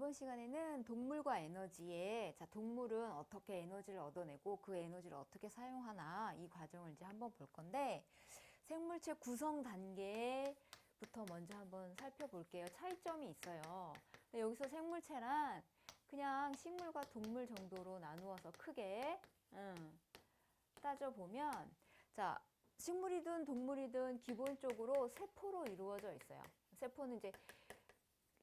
이번 시간에는 동물과 에너지에 동물은 어떻게 에너지를 얻어내고 그 에너지를 어떻게 사용하나 이 과정을 이제 한번 볼 건데 생물체 구성 단계부터 먼저 한번 살펴볼게요. 차이점이 있어요. 근데 여기서 생물체란 그냥 식물과 동물 정도로 나누어서 크게 따져보면 식물이든 동물이든 기본적으로 세포로 이루어져 있어요. 세포는 이제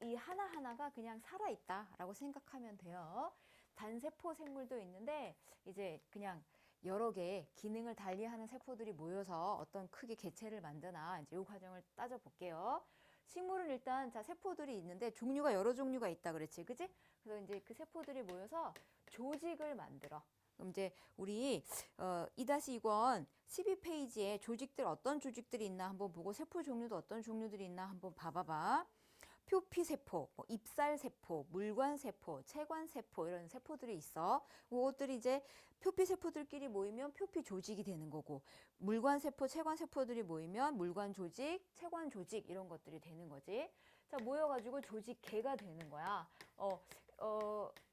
이 하나하나가 그냥 살아있다라고 생각하면 돼요. 단세포 생물도 있는데 이제 그냥 여러 개의 기능을 달리하는 세포들이 모여서 어떤 크게 개체를 만드나 이제 이 과정을 따져볼게요. 식물은 일단 세포들이 있는데 종류가 여러 종류가 있다 그랬지, 그지? 그래서 이제 그 세포들이 모여서 조직을 만들어. 그럼 이제 우리 2-2권 12페이지에 조직들 어떤 조직들이 있나 한번 보고 세포 종류도 어떤 종류들이 있나 한번 봐봐봐. 표피세포, 입살세포, 물관세포, 체관세포 이런 세포들이 있어. 그것들이 이제 표피세포들끼리 모이면 표피조직이 되는 거고 물관세포, 체관세포들이 모이면 물관조직, 체관조직 이런 것들이 되는 거지. 자, 모여가지고 조직계가 되는 거야.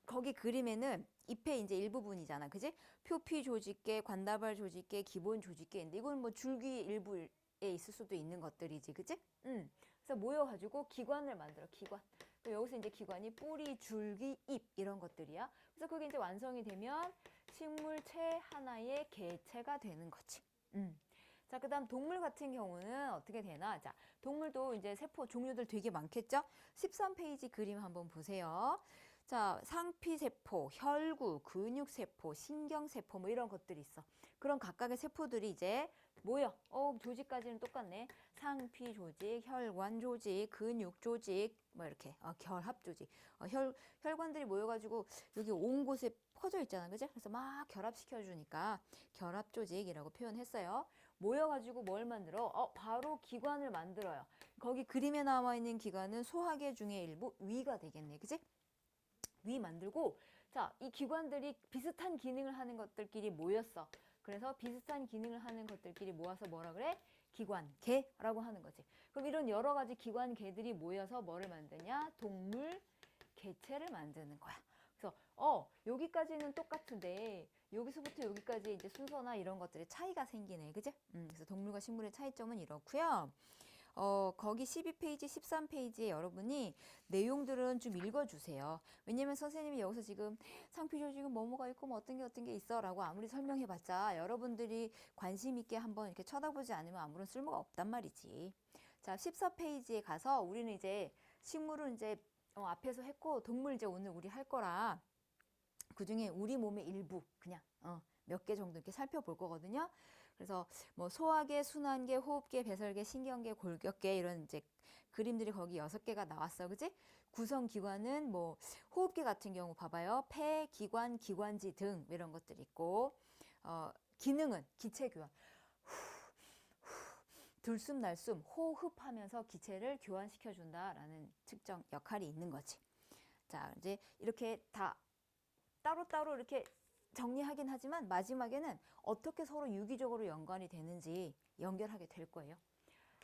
거기 그림에는 잎의 이제 일부분이잖아. 그지? 표피조직계, 관다발 조직계, 기본 조직계인데 이건 뭐 줄기 일부에 있을 수도 있는 것들이지. 그지? 그래서 모여가지고 기관을 만들어, 기관. 여기서 이제 기관이 뿌리, 줄기, 잎 이런 것들이야. 그래서 그게 이제 완성이 되면 식물체 하나의 개체가 되는 거지. 자, 그 다음 동물 같은 경우는 어떻게 되나? 자, 동물도 이제 세포 종류들 되게 많겠죠? 13페이지 그림 한번 보세요. 자, 상피세포, 혈구, 근육세포, 신경세포 뭐 이런 것들이 있어. 그런 각각의 세포들이 이제 모여. 조직까지는 똑같네. 상피조직, 혈관조직, 근육조직 뭐 이렇게 결합조직. 혈관들이 모여가지고 여기 온 곳에 퍼져 있잖아. 그죠? 그래서 막 결합시켜주니까 결합조직이라고 표현했어요. 모여가지고 뭘 만들어? 바로 기관을 만들어요. 거기 그림에 나와 있는 기관은 소화계 중의 일부 위가 되겠네. 그지? 위 만들고 이 기관들이 비슷한 기능을 하는 것들끼리 모였어. 그래서 비슷한 기능을 하는 것들끼리 모아서 뭐라 그래? 기관계라고 하는 거지. 그럼 이런 여러 가지 기관계들이 모여서 뭐를 만드냐? 동물 개체를 만드는 거야. 그래서 여기까지는 똑같은데 여기서부터 여기까지 이제 순서나 이런 것들이 차이가 생기네. 그지? 그래서 동물과 식물의 차이점은 이렇고요. 거기 12페이지, 13페이지에 여러분이 내용들은 좀 읽어주세요. 왜냐면 선생님이 여기서 지금 상피조직은 뭐뭐가 있고 뭐 어떤 게 있어 라고 아무리 설명해봤자 여러분들이 관심 있게 한번 이렇게 쳐다보지 않으면 아무런 쓸모가 없단 말이지. 자, 14페이지에 가서 우리는 이제 식물은 이제 앞에서 했고 동물 이제 오늘 우리 할 거라 그 중에 우리 몸의 일부 그냥 몇 개 정도 이렇게 살펴볼 거거든요. 그래서 뭐 소화계, 순환계, 호흡계, 배설계, 신경계, 골격계 이런 이제 그림들이 거기 6개가 나왔어. 그지? 구성 기관은 뭐 호흡계 같은 경우 봐봐요. 폐, 기관, 기관지 등 이런 것들이 있고 기능은 기체 교환. 들숨 날숨 호흡하면서 기체를 교환시켜 준다라는 측정 역할이 있는 거지. 자, 이제 이렇게 다 따로따로 이렇게 정리하긴 하지만 마지막에는 어떻게 서로 유기적으로 연관이 되는지 연결하게 될 거예요.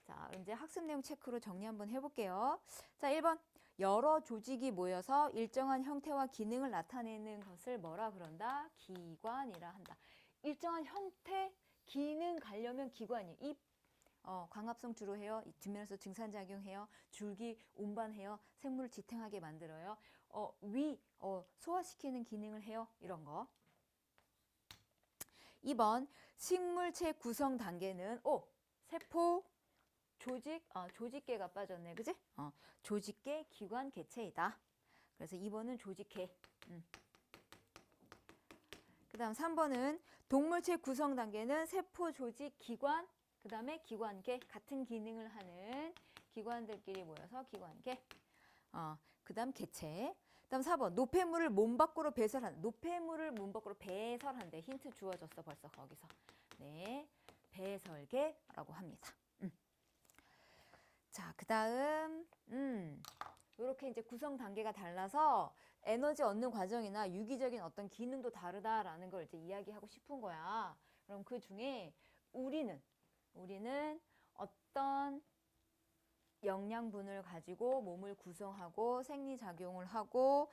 자, 이제 학습 내용 체크로 정리 한번 해볼게요. 자, 1번. 여러 조직이 모여서 일정한 형태와 기능을 나타내는 것을 뭐라 그런다? 기관이라 한다. 일정한 형태, 기능 가려면 기관이에요. 광합성 주로 해요. 뒷면에서 증산작용해요. 줄기 운반해요. 생물을 지탱하게 만들어요. 소화시키는 기능을 해요. 이런 거. 2번 식물체 구성 단계는 세포, 조직계가 빠졌네. 그지? 조직계, 기관, 개체이다. 그래서 2번은 조직계. 그 다음 3번은 동물체 구성 단계는 세포, 조직, 기관, 그 다음에 기관계, 같은 기능을 하는 기관들끼리 모여서 기관계. 그 다음 개체. 그 다음 4번 노폐물을 몸 밖으로 배설한다. 노폐물을 몸 밖으로 배설한대. 힌트 주어졌어 벌써 거기서. 네, 배설계라고 합니다. 자, 그 다음 이렇게 이제 구성 단계가 달라서 에너지 얻는 과정이나 유기적인 어떤 기능도 다르다라는 걸 이제 이야기하고 싶은 거야. 그럼 그 중에 우리는 어떤 영양분을 가지고 몸을 구성하고 생리작용을 하고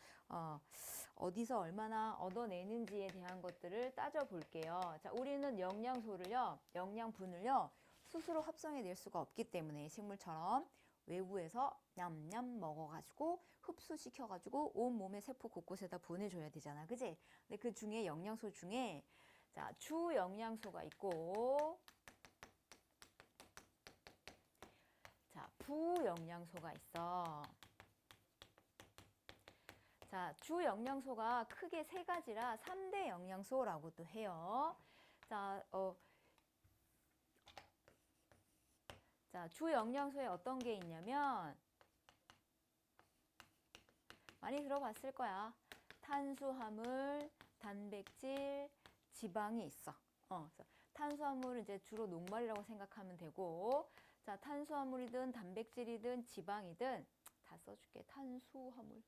어디서 얼마나 얻어내는지에 대한 것들을 따져볼게요. 자, 우리는 영양분을요, 스스로 합성해낼 수가 없기 때문에 식물처럼 외부에서 냠냠 먹어가지고 흡수시켜가지고 온 몸의 세포 곳곳에다 보내줘야 되잖아. 그지? 근데 그 중에 영양소 중에 자, 주 영양소가 있고 자, 부영양소가 있어. 자, 주 영양소가 크게 세 가지라 3대 영양소라고도 해요. 자, 주 영양소에 어떤 게 있냐면 많이 들어봤을 거야. 탄수화물, 단백질, 지방이 있어. 그래서 탄수화물은 이제 주로 녹말이라고 생각하면 되고, 자, 탄수화물이든 단백질이든 지방이든 다 써줄게. 탄수화물,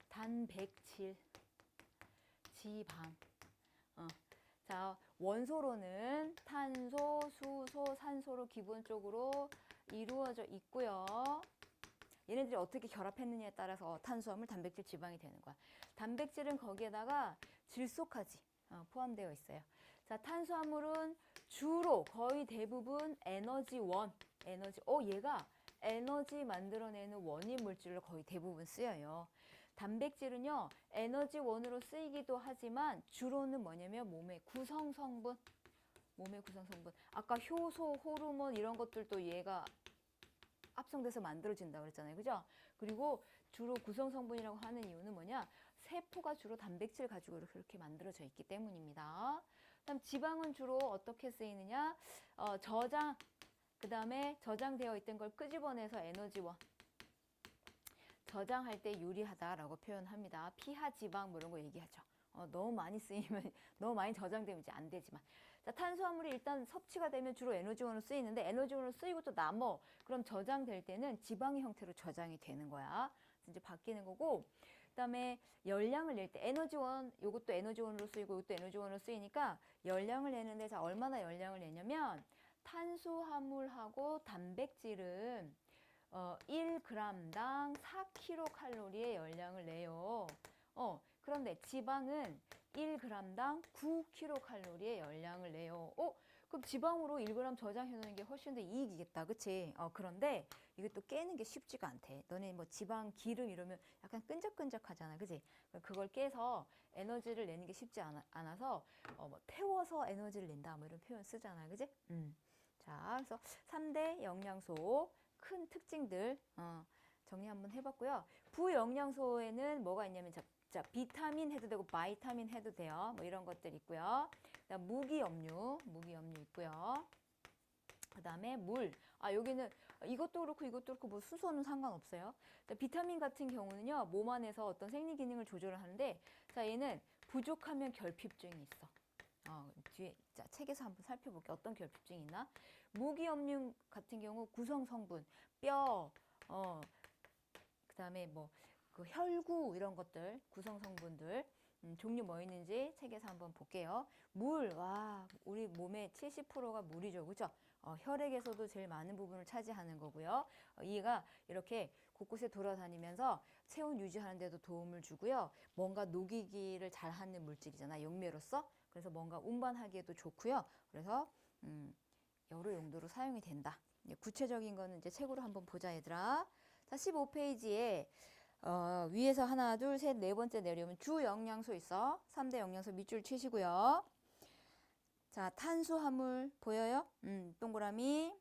단백질, 지방. 자, 원소로는 탄소, 수소, 산소로 기본적으로 이루어져 있고요. 얘네들이 어떻게 결합했느냐에 따라서 탄수화물, 단백질, 지방이 되는 거야. 단백질은 거기에다가 질소까지 포함되어 있어요. 자, 탄수화물은 주로 거의 대부분 에너지원, 얘가 에너지 만들어내는 원인 물질로 거의 대부분 쓰여요. 단백질은요, 에너지원으로 쓰이기도 하지만 주로는 뭐냐면 몸의 구성성분. 아까 효소, 호르몬 이런 것들도 얘가 합성돼서 만들어진다고 그랬잖아요. 그죠? 그리고 주로 구성성분이라고 하는 이유는 뭐냐? 세포가 주로 단백질 가지고 그렇게 만들어져 있기 때문입니다. 그다음 지방은 주로 어떻게 쓰이느냐? 그 다음에 저장되어 있던 걸 끄집어내서 에너지원. 저장할 때 유리하다라고 표현합니다. 피하 지방 뭐 이런 거 얘기하죠. 너무 많이 쓰이면, 너무 많이 저장되면 이제 안 되지만. 자, 탄수화물이 일단 섭취가 되면 주로 에너지원으로 쓰이는데 에너지원으로 쓰이고 또 남어. 그럼 저장될 때는 지방의 형태로 저장이 되는 거야. 이제 바뀌는 거고. 그다음에 열량을 낼 때 에너지원, 요것도 에너지원으로 쓰이고 이것도 에너지원으로 쓰이니까 열량을 내는데 자, 얼마나 열량을 내냐면 탄수화물하고 단백질은 1g당 4kcal의 열량을 내요. 그런데 지방은 1g당 9kcal의 열량을 내요. 그럼 지방으로 1g 저장해 놓는 게 훨씬 더 이익이겠다. 그치? 그런데 이게 또 깨는 게 쉽지가 않대. 너네 뭐 지방, 기름 이러면 약간 끈적끈적하잖아. 그치? 그걸 깨서 에너지를 내는 게 쉽지 않아서 뭐 태워서 에너지를 낸다. 뭐 이런 표현 쓰잖아. 그치? 자, 그래서 3대 영양소 큰 특징들 정리 한번 해봤고요. 부영양소에는 뭐가 있냐면 자, 비타민 해도 되고 바이타민 해도 돼요. 뭐 이런 것들 있고요. 그다음 무기염류 있고요. 그다음에 물. 여기는 이것도 그렇고 뭐 수소는 상관없어요. 자, 비타민 같은 경우는요. 몸 안에서 어떤 생리 기능을 조절을 하는데 자, 얘는 부족하면 결핍증이 있어. 뒤에 자, 책에서 한번 살펴볼게요. 어떤 결핍증이 있나? 무기염류 같은 경우 구성 성분, 뼈, 그다음에 뭐 그 혈구 이런 것들 구성 성분들 종류 뭐 있는지 책에서 한번 볼게요. 물, 와, 우리 몸의 70%가 물이죠, 그죠? 혈액에서도 제일 많은 부분을 차지하는 거고요. 얘가 이렇게 곳곳에 돌아다니면서 체온 유지하는 데도 도움을 주고요. 뭔가 녹이기를 잘하는 물질이잖아, 용매로서. 그래서 뭔가 운반하기에도 좋고요. 그래서 여러 용도로 사용이 된다. 구체적인 거는 이제 책으로 한번 보자, 얘들아. 자, 15페이지에 위에서 하나, 둘, 셋, 네 번째 내려오면 주 영양소 있어. 3대 영양소 밑줄 치시고요. 자, 탄수화물 보여요? 동그라미.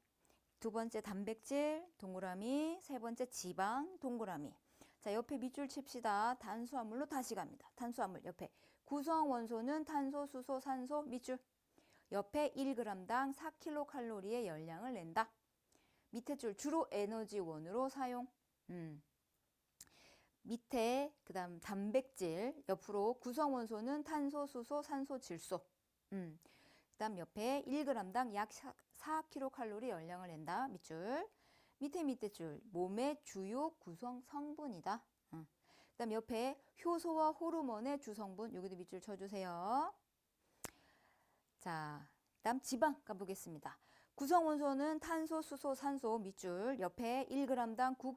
두 번째 단백질, 동그라미. 세 번째 지방, 동그라미. 자, 옆에 밑줄 칩시다. 탄수화물로 다시 갑니다. 탄수화물 옆에. 구성 원소는 탄소, 수소, 산소, 밑줄. 옆에 1g당 4kcal의 열량을 낸다. 밑에 줄 주로 에너지원으로 사용. 밑에 그다음 단백질 옆으로 구성 원소는 탄소, 수소, 산소, 질소. 그다음 옆에 1g당 약 4kcal 열량을 낸다. 밑줄. 밑에 줄 몸의 주요 구성 성분이다. 그다음 옆에 효소와 호르몬의 주성분. 여기도 밑줄 쳐주세요. 자, 그다음 지방 가보겠습니다. 구성 원소는 탄소, 수소, 산소 밑줄 옆에 1g당 9